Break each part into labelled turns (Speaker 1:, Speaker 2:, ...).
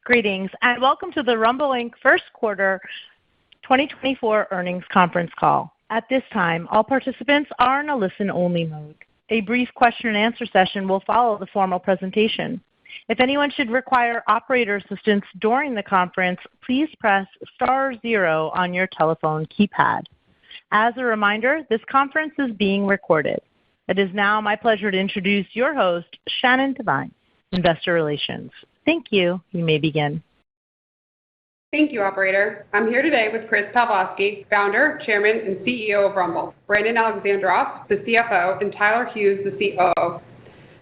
Speaker 1: Greetings, and welcome to the Rumble Inc. First Quarter 2024 Earnings Conference Call. At this time, all participants are in a listen-only mode. A brief question-and-answer session will follow the formal presentation. If anyone should require operator assistance during the conference, please press star 0 on your telephone keypad. As a reminder, this conference is being recorded. It is now my pleasure to introduce your host, Shannon Devine, Investor Relations. Thank you. You may begin.
Speaker 2: Thank you, Operator. I'm here today with Chris Pavlovski, Founder, Chairman, and CEO of Rumble, Brandon Alexandrov, the CFO, and Tyler Hughes, the COO.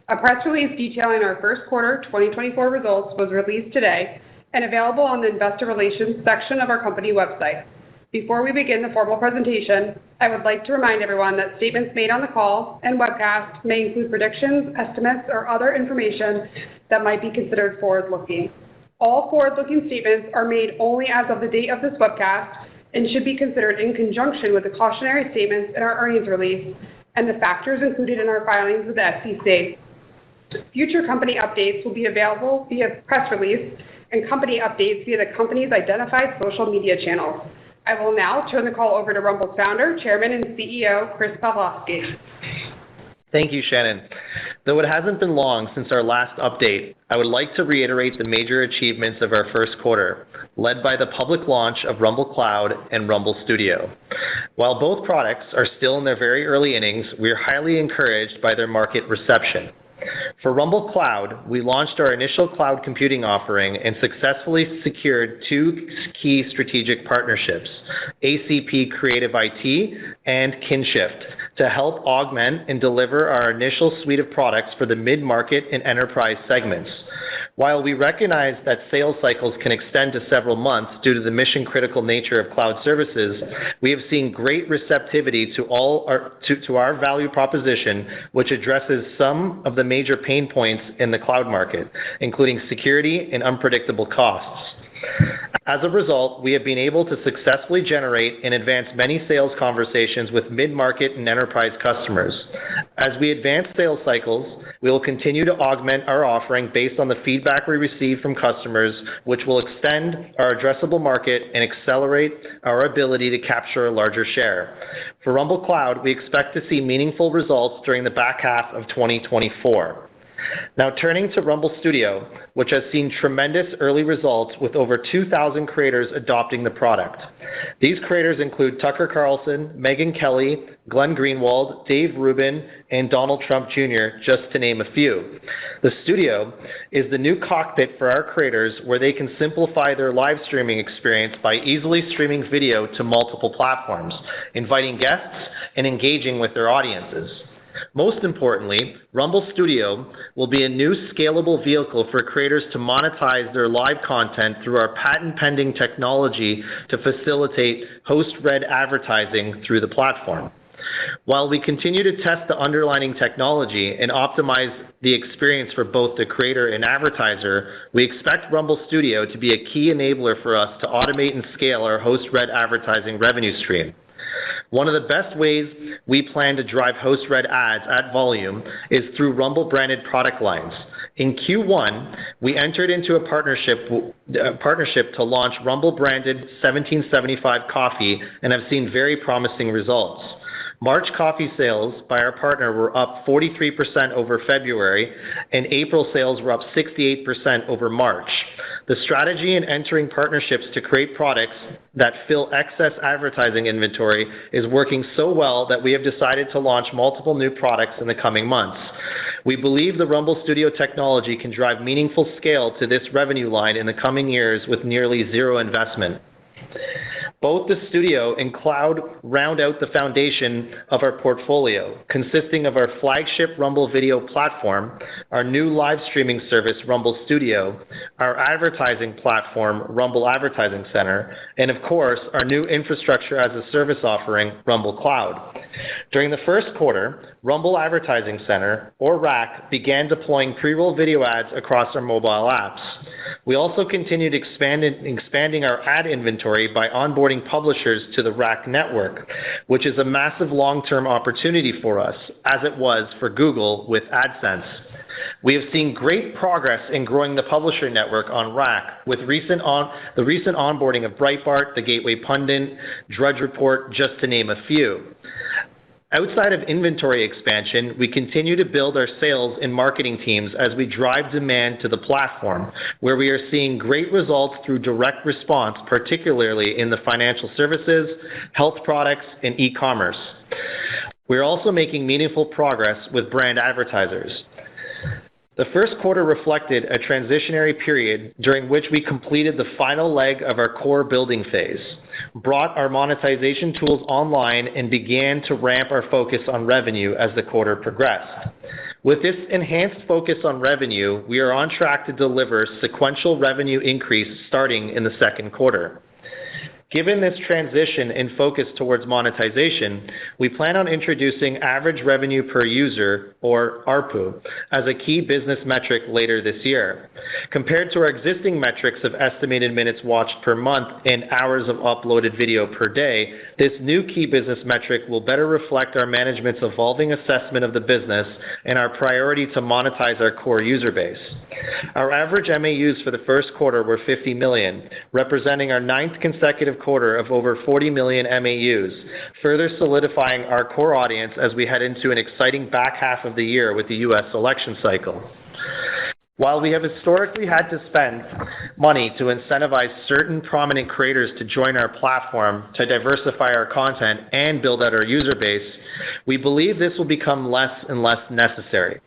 Speaker 2: A press release detailing our first quarter 2024 results was released today and available on the Investor Relations section of our company website. Before we begin the formal presentation, I would like to remind everyone that statements made on the call and webcast may include predictions, estimates, or other information that might be considered forward-looking. All forward-looking statements are made only as of the date of this webcast and should be considered in conjunction with the cautionary statements in our earnings release and the factors included in our filings with the SEC. Future company updates will be available via press release and company updates via the company's identified social media channels. I will now turn the call over to Rumble's Founder, Chairman, and CEO, Chris Pavlovski.
Speaker 3: Thank you, Shannon. Though it hasn't been long since our last update, I would like to reiterate the major achievements of our first quarter, led by the public launch of Rumble Cloud and Rumble Studio. While both products are still in their very early innings, we are highly encouraged by their market reception. For Rumble Cloud, we launched our initial cloud computing offering and successfully secured 2 key strategic partnerships, ACP Creative IT and Kinshift, to help augment and deliver our initial suite of products for the mid-market and enterprise segments. While we recognize that sales cycles can extend to several months due to the mission-critical nature of cloud services, we have seen great receptivity to our value proposition, which addresses some of the major pain points in the cloud market, including security and unpredictable costs. As a result, we have been able to successfully generate and advance many sales conversations with mid-market and enterprise customers. As we advance sales cycles, we will continue to augment our offering based on the feedback we receive from customers, which will extend our addressable market and accelerate our ability to capture a larger share. For Rumble Cloud, we expect to see meaningful results during the back half of 2024. Now turning to Rumble Studio, which has seen tremendous early results with over 2,000 creators adopting the product. These creators include Tucker Carlson, Megyn Kelly, Glenn Greenwald, Dave Rubin, and Donald Trump Jr., just to name a few. The Studio is the new cockpit for our creators where they can simplify their live streaming experience by easily streaming video to multiple platforms, inviting guests, and engaging with their audiences. Most importantly, Rumble Studio will be a new scalable vehicle for creators to monetize their live content through our patent-pending technology to facilitate host-read advertising through the platform. While we continue to test the underlying technology and optimize the experience for both the creator and advertiser, we expect Rumble Studio to be a key enabler for us to automate and scale our host-read advertising revenue stream. One of the best ways we plan to drive host-read ads at volume is through Rumble-branded product lines. In Q1, we entered into a partnership to launch Rumble-branded 1775 coffee and have seen very promising results. March coffee sales by our partner were up 43% over February, and April sales were up 68% over March. The strategy in entering partnerships to create products that fill excess advertising inventory is working so well that we have decided to launch multiple new products in the coming months. We believe the Rumble Studio technology can drive meaningful scale to this revenue line in the coming years with nearly zero investment. Both the Studio and Cloud round out the foundation of our portfolio, consisting of our flagship Rumble video platform, our new live streaming service, Rumble Studio, our advertising platform, Rumble Advertising Center, and of course, our new infrastructure as a service offering, Rumble Cloud. During the first quarter, Rumble Advertising Center, or RAC, began deploying pre-roll video ads across our mobile apps. We also continued expanding our ad inventory by onboarding publishers to the RAC network, which is a massive long-term opportunity for us, as it was for Google with AdSense. We have seen great progress in growing the publisher network on RAC with the recent onboarding of Breitbart, the Gateway Pundit, Drudge Report, just to name a few. Outside of inventory expansion, we continue to build our sales and marketing teams as we drive demand to the platform, where we are seeing great results through direct response, particularly in the financial services, health products, and e-commerce. We're also making meaningful progress with brand advertisers. The first quarter reflected a transitionary period during which we completed the final leg of our core building phase, brought our monetization tools online, and began to ramp our focus on revenue as the quarter progressed. With this enhanced focus on revenue, we are on track to deliver sequential revenue increase starting in the second quarter. Given this transition and focus towards monetization, we plan on introducing average revenue per user, or ARPU, as a key business metric later this year. Compared to our existing metrics of estimated minutes watched per month and hours of uploaded video per day, this new key business metric will better reflect our management's evolving assessment of the business and our priority to monetize our core user base. Our average MAUs for the first quarter were 50 million, representing our 9th consecutive quarter of over 40 million MAUs, further solidifying our core audience as we head into an exciting back half of the year with the U.S. election cycle. While we have historically had to spend money to incentivize certain prominent creators to join our platform to diversify our content and build out our user base, we believe this will become less and less necessary.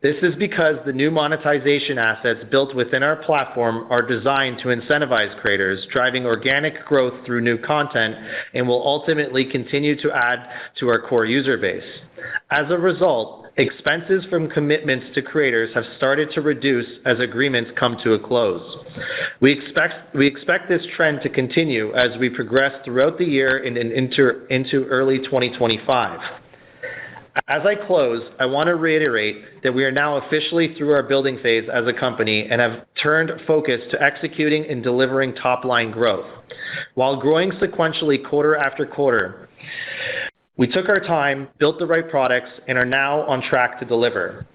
Speaker 3: This is because the new monetization assets built within our platform are designed to incentivize creators, driving organic growth through new content, and will ultimately continue to add to our core user base. As a result, expenses from commitments to creators have started to reduce as agreements come to a close. We expect this trend to continue as we progress throughout the year and into early 2025. As I close, I want to reiterate that we are now officially through our building phase as a company and have turned focus to executing and delivering top-line growth. While growing sequentially quarter after quarter, we took our time, built the right products, and are now on track to deliver.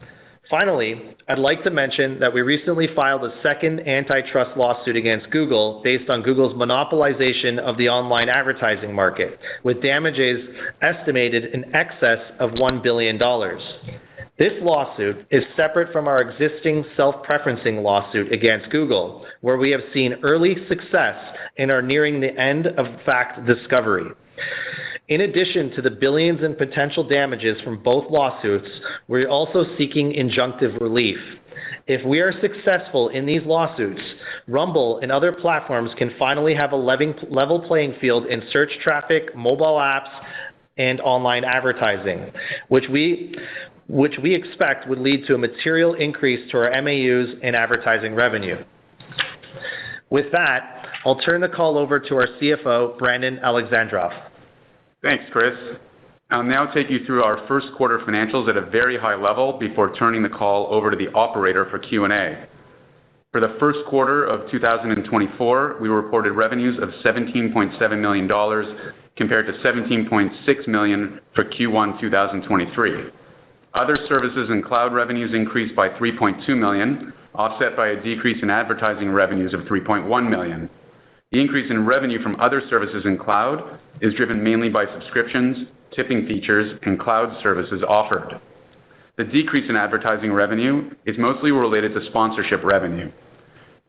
Speaker 3: Finally, I'd like to mention that we recently filed a second antitrust lawsuit against Google based on Google's monopolization of the online advertising market, with damages estimated in excess of $1 billion. This lawsuit is separate from our existing self-preferencing lawsuit against Google, where we have seen early success and are nearing the end of fact discovery. In addition to the billions in potential damages from both lawsuits, we're also seeking injunctive relief. If we are successful in these lawsuits, Rumble and other platforms can finally have a level playing field in search traffic, mobile apps, and online advertising, which we expect would lead to a material increase to our MAUs and advertising revenue. With that, I'll turn the call over to our CFO, Brandon Alexandrov.
Speaker 4: Thanks, Chris. I'll now take you through our first quarter financials at a very high level before turning the call over to the operator for Q&A. For the first quarter of 2024, we reported revenues of $17.7 million compared to $17.6 million for Q1 2023. Other services and cloud revenues increased by $3.2 million, offset by a decrease in advertising revenues of $3.1 million. The increase in revenue from other services and cloud is driven mainly by subscriptions, tipping features, and cloud services offered. The decrease in advertising revenue is mostly related to sponsorship revenue.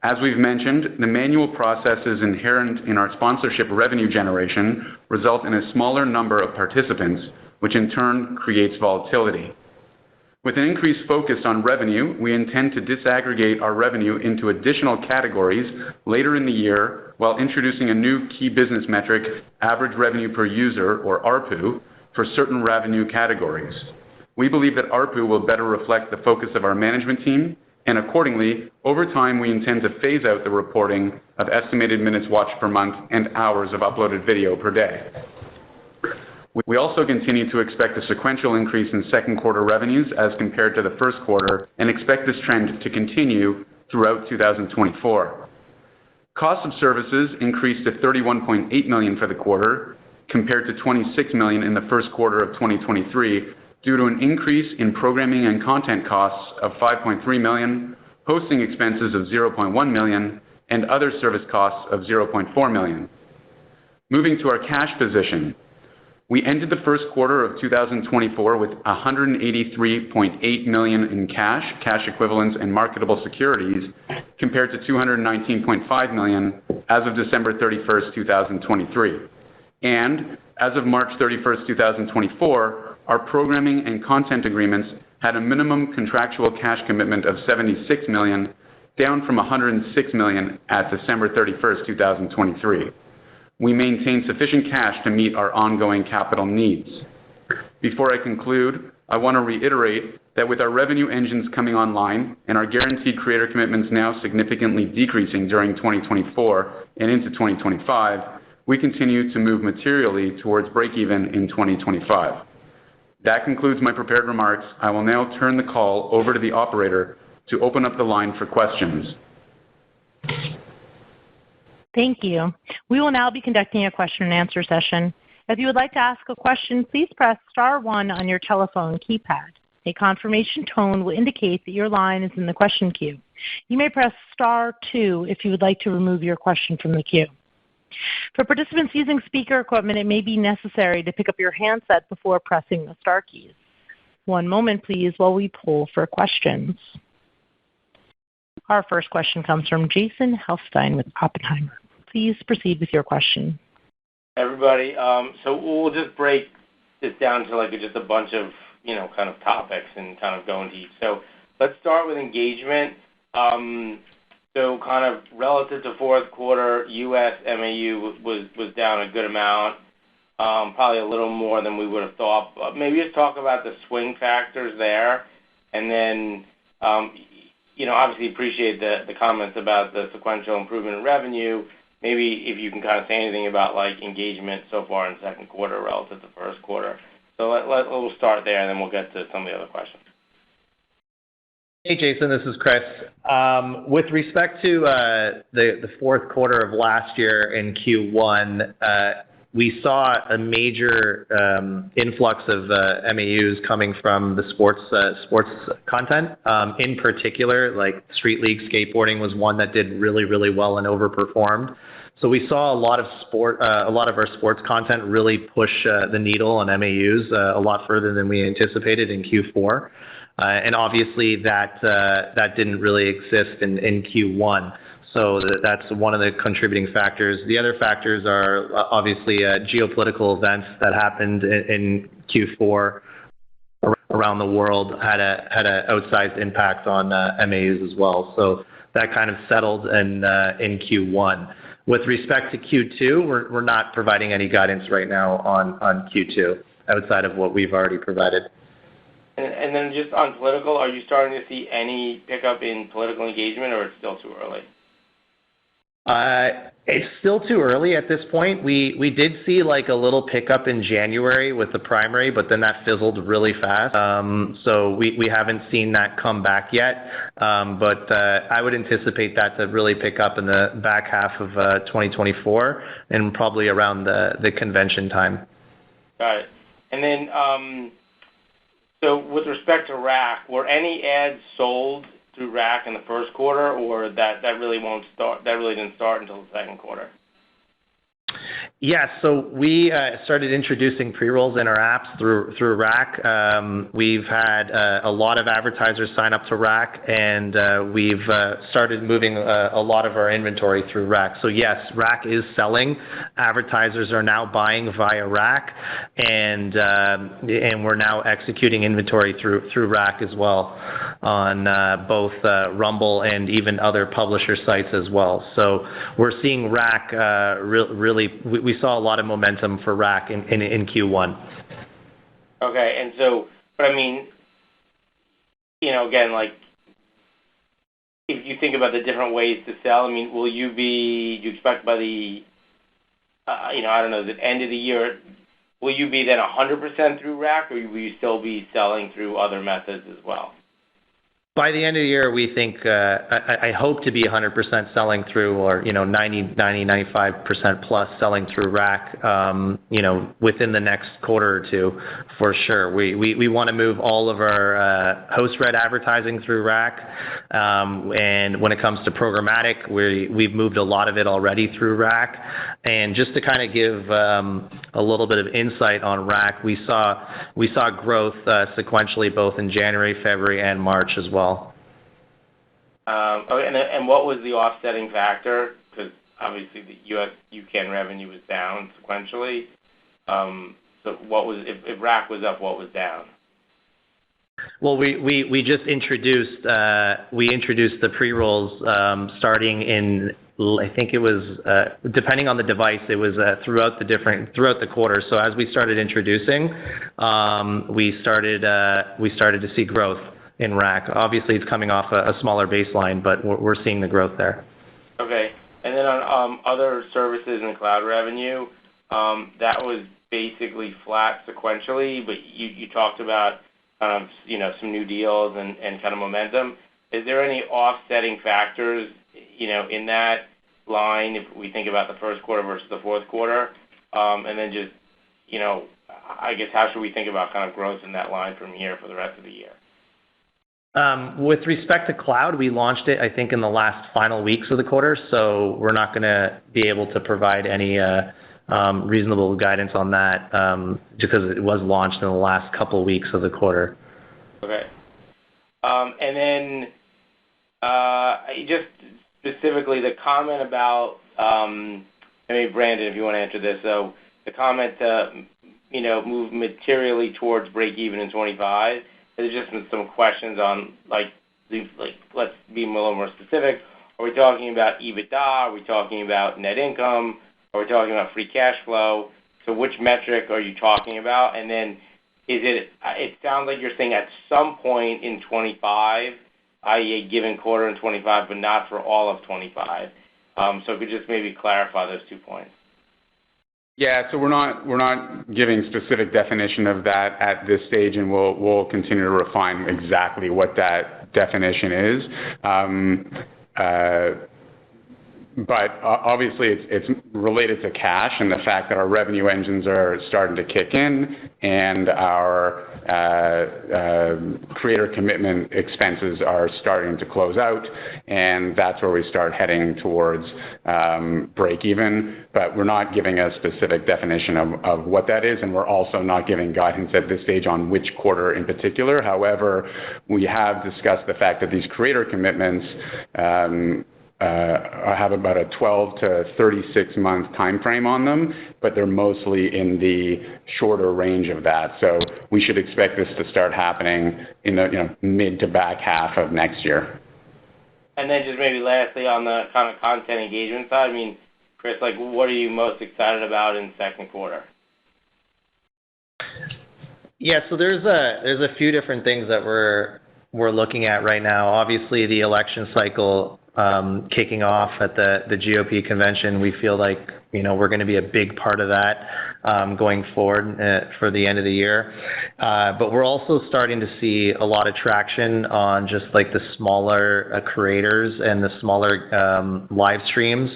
Speaker 4: As we've mentioned, the manual processes inherent in our sponsorship revenue generation result in a smaller number of participants, which in turn creates volatility. With an increased focus on revenue, we intend to disaggregate our revenue into additional categories later in the year while introducing a new key business metric, average revenue per user, or ARPU, for certain revenue categories. We believe that ARPU will better reflect the focus of our management team, and accordingly, over time, we intend to phase out the reporting of estimated minutes watched per month and hours of uploaded video per day. We also continue to expect a sequential increase in second quarter revenues as compared to the first quarter and expect this trend to continue throughout 2024. Cost of services increased to $31.8 million for the quarter, compared to $26 million in the first quarter of 2023, due to an increase in programming and content costs of $5.3 million, hosting expenses of $0.1 million, and other service costs of $0.4 million. Moving to our cash position, we ended the first quarter of 2024 with $183.8 million in cash equivalents, and marketable securities, compared to $219.5 million as of December 31st, 2023. And as of March 31st, 2024, our programming and content agreements had a minimum contractual cash commitment of $76 million, down from $106 million at December 31st, 2023. We maintain sufficient cash to meet our ongoing capital needs. Before I conclude, I want to reiterate that with our revenue engines coming online and our guaranteed creator commitments now significantly decreasing during 2024 and into 2025, we continue to move materially towards break-even in 2025. That concludes my prepared remarks. I will now turn the call over to the operator to open up the line for questions.
Speaker 1: Thank you. We will now be conducting a question-and-answer session. If you would like to ask a question, please press star 1 on your telephone keypad. A confirmation tone will indicate that your line is in the question queue. You may press star 2 if you would like to remove your question from the queue. For participants using speaker equipment, it may be necessary to pick up your handset before pressing the star keys. One moment, please, while we poll for questions. Our first question comes from Jason Helfstein with Oppenheimer. Please proceed with your question.
Speaker 5: Everybody, so we'll just break this down to just a bunch of, kind of topics and kind of go into each. So let's start with engagement. So kind of relative to fourth quarter, U.S. MAU was down a good amount, probably a little more than we would have thought. But maybe just talk about the swing factors there, and then, obviously appreciate the comments about the sequential improvement in revenue. Maybe if you can kind of say anything about engagement so far in second quarter relative to first quarter. So we'll start there, and then we'll get to some of the other questions.
Speaker 3: Hey, Jason, this is Chris. With respect to the fourth quarter of last year in Q1, we saw a major influx of MAUs coming from the sports content. In particular, Street League skateboarding was one that did really, really well and overperformed. So we saw a lot of our sports content really push the needle on MAUs a lot further than we anticipated in Q4. And obviously that didn't really exist in Q1. So that's one of the contributing factors. The other factors are obviously geopolitical events that happened in Q4 around the world had a outsized impact on MAUs as well. So that kind of settled in Q1. With respect to Q2, we're not providing any guidance right now on Q2 outside of what we've already provided.
Speaker 5: And then just on political, are you starting to see any pickup in political engagement, or it's still too early?
Speaker 3: It's still too early at this point. We did see a little pickup in January with the primary, but then that fizzled really fast. So we haven't seen that come back yet. But I would anticipate that to really pick up in the back half of 2024 and probably around the convention time.
Speaker 5: Got it. And then, so with respect to RAC, were any ads sold through RAC in the first quarter, or that really won't start? That really didn't start until the second quarter.
Speaker 3: Yes, so we started introducing pre-rolls in our apps through RAC. We've had a lot of advertisers sign up to RAC, and we've started moving a lot of our inventory through RAC. So yes, RAC is selling. Advertisers are now buying via RAC, and we're now executing inventory through RAC as well on both Rumble and even other publisher sites as well. So we're seeing RAC really. We saw a lot of momentum for RAC in Q1.
Speaker 5: Okay, and so, but I mean, again, if you think about the different ways to sell, I mean, do you expect by the, I don't know, the end of the year, will you be then 100% through RAC, or will you still be selling through other methods as well?
Speaker 3: By the end of the year, we think, I hope to be 100% selling through, or 95% plus selling through Rack, within the next quarter or two, for sure. We want to move all of our host-read advertising through Rack, and when it comes to programmatic, we've moved a lot of it already through Rack. And just to kind of give a little bit of insight on Rack, we saw growth sequentially both in January, February, and March as well.
Speaker 5: Okay, and what was the offsetting factor? Because obviously the UCAN revenue was down sequentially. So what was, if Rack was up, what was down?
Speaker 3: Well, we just introduced the pre-rolls starting in, I think it was depending on the device, it was throughout the quarter. So as we started introducing, we started to see growth in Rack. Obviously, it's coming off a smaller baseline, but we're seeing the growth there.
Speaker 5: Okay, and then on other services and cloud revenue, that was basically flat sequentially, but you talked about some new deals and kind of momentum. Is there any offsetting factors in that line if we think about the first quarter versus the fourth quarter? And then just I guess how should we think about kind of growth in that line from here for the rest of the year?
Speaker 3: With respect to cloud, we launched it, I think, in the last final weeks of the quarter, so we're not going to be able to provide any reasonable guidance on that because it was launched in the last couple of weeks of the quarter.
Speaker 5: Okay. And then just specifically the comment about, maybe Brandon, if you want to answer this. So the comment move materially towards break even in 25. There's just been some questions on let's be a little more specific. Are we talking about EBITDA? Are we talking about net income? Are we talking about free cash flow? So which metric are you talking about? And then it sounds like you're saying at some point in 25, i.e. a given quarter in 25, but not for all of 25. So if you could just maybe clarify those 2 points.
Speaker 4: Yeah, so we're not giving specific definition of that at this stage, and we'll continue to refine exactly what that definition is. But obviously, it's related to cash and the fact that our revenue engines are starting to kick in, and our creator commitment expenses are starting to close out, and that's where we start heading towards break even. But we're not giving a specific definition of what that is, and we're also not giving guidance at this stage on which quarter in particular. However, we have discussed the fact that these creator commitments have about a 12 to 36 month time frame on them, but they're mostly in the shorter range of that. So we should expect this to start happening in the mid to back half of next year.
Speaker 5: And then just maybe lastly on the kind of content engagement side, I mean, Chris, what are you most excited about in the second quarter?
Speaker 3: Yeah, so there's a few different things that we're looking at right now. Obviously, the election cycle kicking off at the GOP convention, we feel like we're going to be a big part of that going forward for the end of the year. But we're also starting to see a lot of traction on just the smaller creators and the smaller live streams,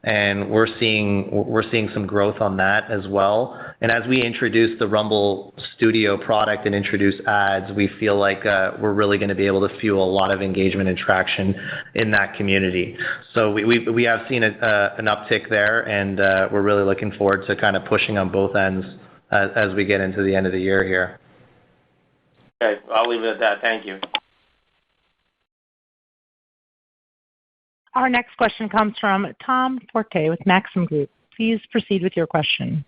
Speaker 3: and we're seeing some growth on that as well. And as we introduce the Rumble Studio product and introduce ads, we feel like we're really going to be able to fuel a lot of engagement and traction in that community. So we have seen an uptick there, and we're really looking forward to kind of pushing on both ends as we get into the end of the year here.
Speaker 5: Okay, I'll leave it at that. Thank you.
Speaker 1: Our next question comes from Tom Forte with Maxim Group. Please proceed with your question.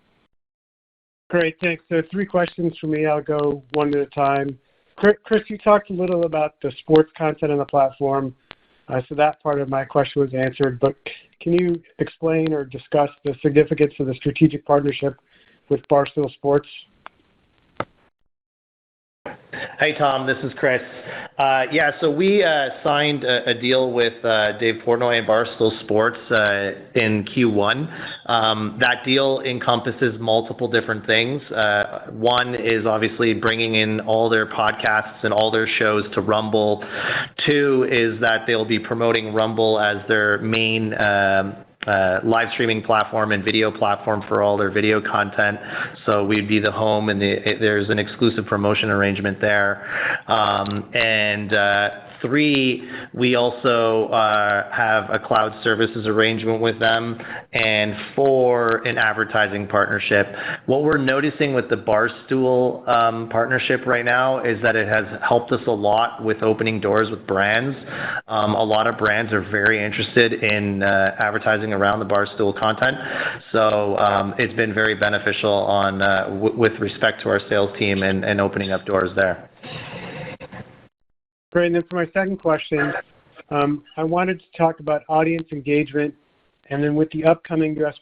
Speaker 6: Great, thanks. So 3 questions for me. I'll go one at a time. Chris, you talked a little about the sports content on the platform, so that part of my question was answered. But can you explain or discuss the significance of the strategic partnership with Barstool Sports?
Speaker 3: Hey, Tom, this is Chris. Yeah, so we signed a deal with Dave Portnoy and Barstool Sports in Q1. That deal encompasses multiple different things. One is obviously bringing in all their podcasts and all their shows to Rumble. Two is that they'll be promoting Rumble as their main live streaming platform and video platform for all their video content. So we'd be the home, and there's an exclusive promotion arrangement there. Three, we also have a cloud services arrangement with them. And four, an advertising partnership. What we're noticing with the Barstool partnership right now is that it has helped us a lot with opening doors with brands. A lot of brands are very interested in advertising around the Barstool content. So it's been very beneficial with respect to our sales team and opening up doors there.
Speaker 6: Great. And then for my second question, I wanted to talk about audience engagement, and then with the upcoming U.S.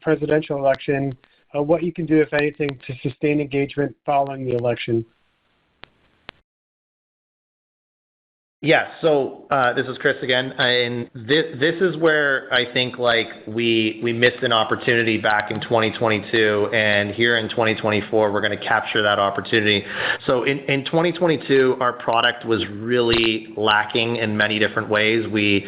Speaker 6: presidential election, what you can do, if anything, to sustain engagement following the election.
Speaker 3: Yeah, so this is Chris again, and this is where I think we missed an opportunity back in 2022, and here in 2024 we're going to capture that opportunity. So in 2022, our product was really lacking in many different ways. We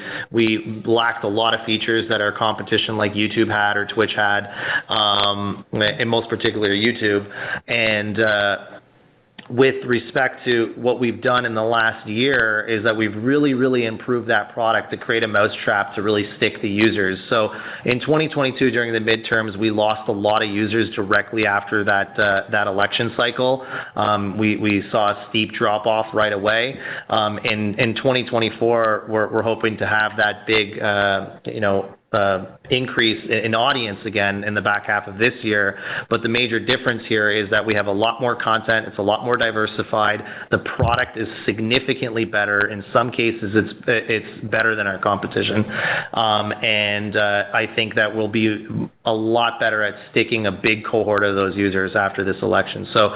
Speaker 3: lacked a lot of features that our competition like YouTube had or Twitch had, and most particularly YouTube, and with respect to what we've done in the last year is that we've really improved that product to create a mousetrap to really stick the users. So in 2022, during the midterms, we lost a lot of users directly after that election cycle. We saw a steep drop off right away. In 2024, we're hoping to have that big, increase in audience again in the back half of this year. But the major difference here is that we have a lot more content. It's a lot more diversified. The product is significantly better. In some cases, it's better than our competition. I think that we'll be a lot better at sticking a big cohort of those users after this election. So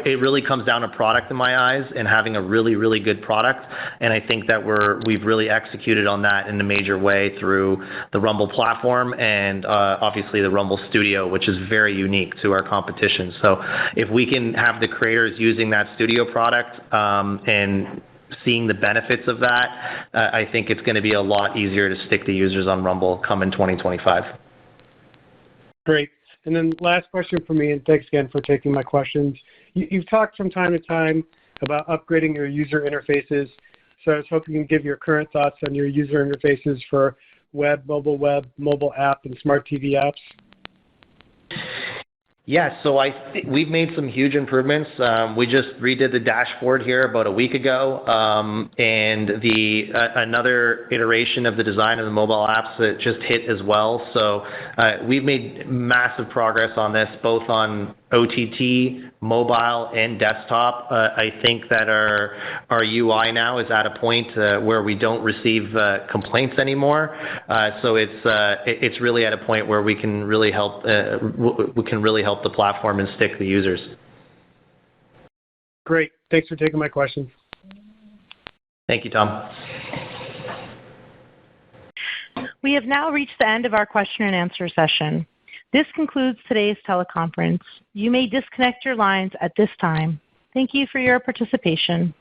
Speaker 3: it really comes down to product in my eyes and having a really good product. And I think that we've really executed on that in a major way through the Rumble platform and obviously the Rumble Studio, which is very unique to our competition. So if we can have the creators using that studio product and seeing the benefits of that, I think it's going to be a lot easier to stick the users on Rumble come in 2025.
Speaker 6: Great. And then last question for me, and thanks again for taking my questions. You've talked from time to time about upgrading your user interfaces. So I was hoping you can give your current thoughts on your user interfaces for web, mobile app, and smart TV apps.
Speaker 3: Yeah, so we've made some huge improvements. We just redid the dashboard here about a week ago, and another iteration of the design of the mobile apps that just hit as well. So we've made massive progress on this, both on OTT, mobile, and desktop. I think that our UI now is at a point where we don't receive complaints anymore. So it's really at a point where we can really help the platform and stick the users.
Speaker 6: Great. Thanks for taking my questions.
Speaker 3: Thank you, Tom.
Speaker 1: We have now reached the end of our question and answer session. This concludes today's teleconference. You may disconnect your lines at this time. Thank you for your participation.